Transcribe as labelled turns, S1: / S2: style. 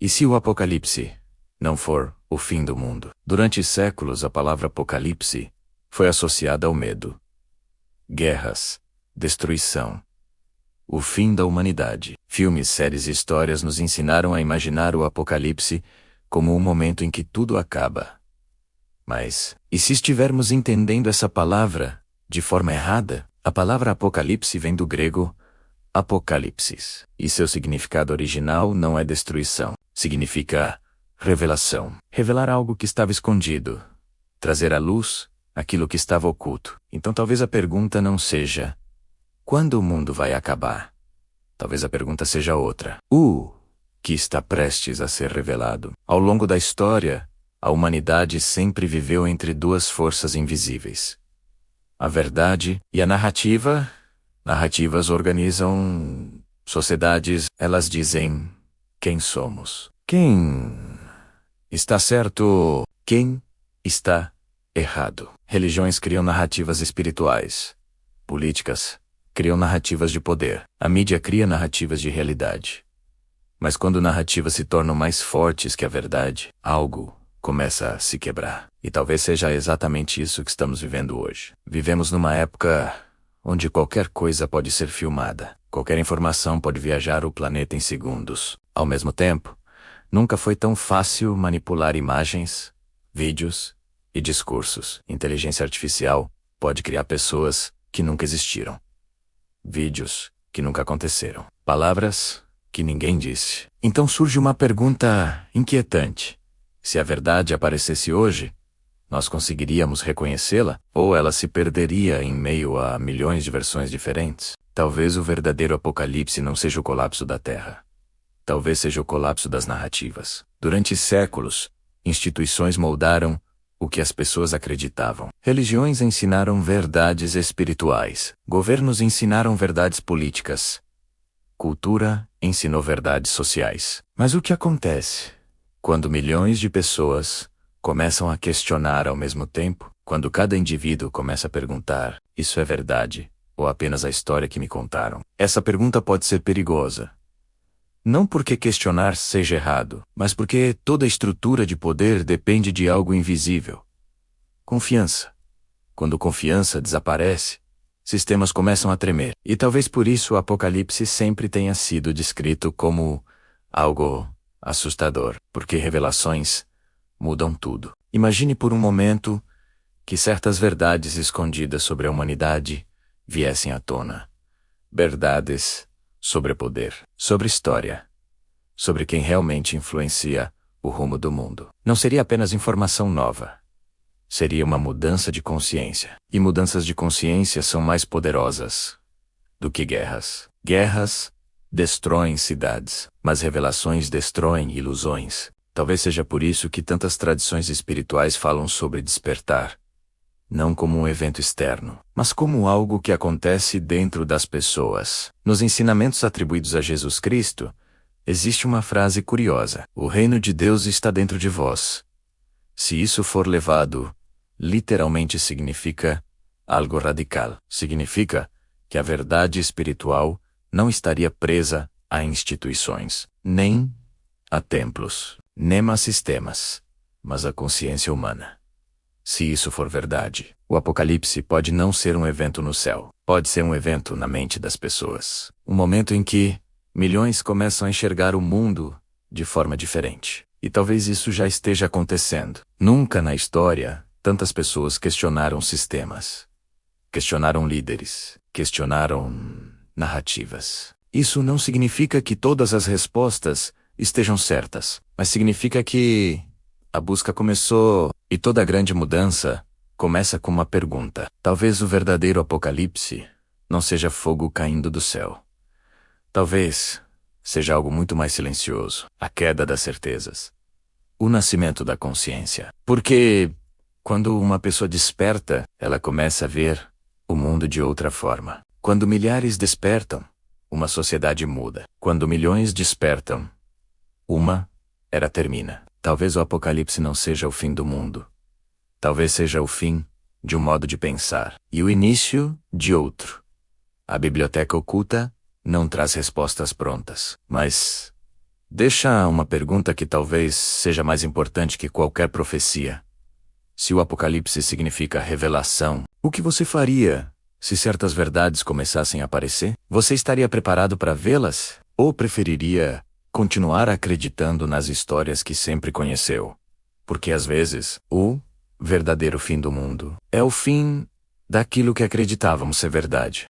S1: E se o Apocalipse não for o fim do mundo? Durante séculos, a palavra Apocalipse foi associada ao medo, guerras, destruição, o fim da humanidade. Filmes, séries e histórias nos ensinaram a imaginar o Apocalipse como um momento em que tudo acaba. Mas, e se estivermos entendendo essa palavra de forma errada? A palavra Apocalipse vem do grego Apocalipsis, e seu significado original não é destruição. Significa revelação. Revelar algo que estava escondido. Trazer à luz aquilo que estava oculto. Então talvez a pergunta não seja: quando o mundo vai acabar? Talvez a pergunta seja outra: o que está prestes a ser revelado? Ao longo da história, a humanidade sempre viveu entre duas forças invisíveis: a verdade e a narrativa. Narrativas organizam sociedades, elas dizem quem somos, quem está certo, quem está errado. Religiões criam narrativas espirituais. Políticas criam narrativas de poder. A mídia cria narrativas de realidade. Mas quando narrativas se tornam mais fortes que a verdade, algo começa a se quebrar. E talvez seja exatamente isso que estamos vivendo hoje. Vivemos numa época onde qualquer coisa pode ser filmada. Qualquer informação pode viajar o planeta em segundos. Ao mesmo tempo, nunca foi tão fácil manipular imagens, vídeos e discursos. Inteligência artificial pode criar pessoas que nunca existiram, vídeos que nunca aconteceram, palavras que ninguém disse. Então surge uma pergunta inquietante: se a verdade aparecesse hoje, nós conseguiríamos reconhecê-la? Ou ela se perderia em meio a milhões de versões diferentes? Talvez o verdadeiro apocalipse não seja o colapso da Terra. Talvez seja o colapso das narrativas. Durante séculos, instituições moldaram o que as pessoas acreditavam. Religiões ensinaram verdades espirituais. Governos ensinaram verdades políticas. Cultura ensinou verdades sociais. Mas o que acontece quando milhões de pessoas começam a questionar ao mesmo tempo? Quando cada indivíduo começa a perguntar: isso é verdade ou apenas a história que me contaram? Essa pergunta pode ser perigosa. Não porque questionar seja errado, mas porque toda estrutura de poder depende de algo invisível: confiança. Quando confiança desaparece, sistemas começam a tremer. E talvez por isso o Apocalipse sempre tenha sido descrito como algo assustador, porque revelações mudam tudo. Imagine por um momento que certas verdades escondidas sobre a humanidade viessem à tona. Verdades sobre poder, sobre história, sobre quem realmente influencia o rumo do mundo. Não seria apenas informação nova. Seria uma mudança de consciência. E mudanças de consciência são mais poderosas do que guerras. Guerras destroem cidades, mas revelações destroem ilusões. Talvez seja por isso que tantas tradições espirituais falam sobre despertar, não como um evento externo, mas como algo que acontece dentro das pessoas. Nos ensinamentos atribuídos a Jesus Cristo, existe uma frase curiosa: o reino de Deus está dentro de vós. Se isso for levado, literalmente significa algo radical. Significa que a verdade espiritual não estaria presa a instituições, nem a templos, nem a sistemas, mas a consciência humana. Se isso for verdade, o Apocalipse pode não ser um evento no céu. Pode ser um evento na mente das pessoas. Um momento em que milhões começam a enxergar o mundo de forma diferente. E talvez isso já esteja acontecendo. Nunca na história, tantas pessoas questionaram sistemas, questionaram líderes, questionaram narrativas. Isso não significa que todas as respostas estejam certas, mas significa que a busca começou, e toda grande mudança começa com uma pergunta. Talvez o verdadeiro apocalipse não seja fogo caindo do céu. Talvez seja algo muito mais silencioso: a queda das certezas, o nascimento da consciência. Porque quando uma pessoa desperta, ela começa a ver o mundo de outra forma. Quando milhares despertam, uma sociedade muda. Quando milhões despertam, uma era termina. Talvez o apocalipse não seja o fim do mundo. Talvez seja o fim de um modo de pensar e o início de outro. A biblioteca oculta não traz respostas prontas, mas Deixa uma pergunta que talvez seja mais importante que qualquer profecia. Se o Apocalipse significa revelação, o que você faria se certas verdades começassem a aparecer? Você estaria preparado para vê-las? Ou preferiria continuar acreditando nas histórias que sempre conheceu? Porque às vezes, o verdadeiro fim do mundo é o fim daquilo que acreditávamos ser verdade.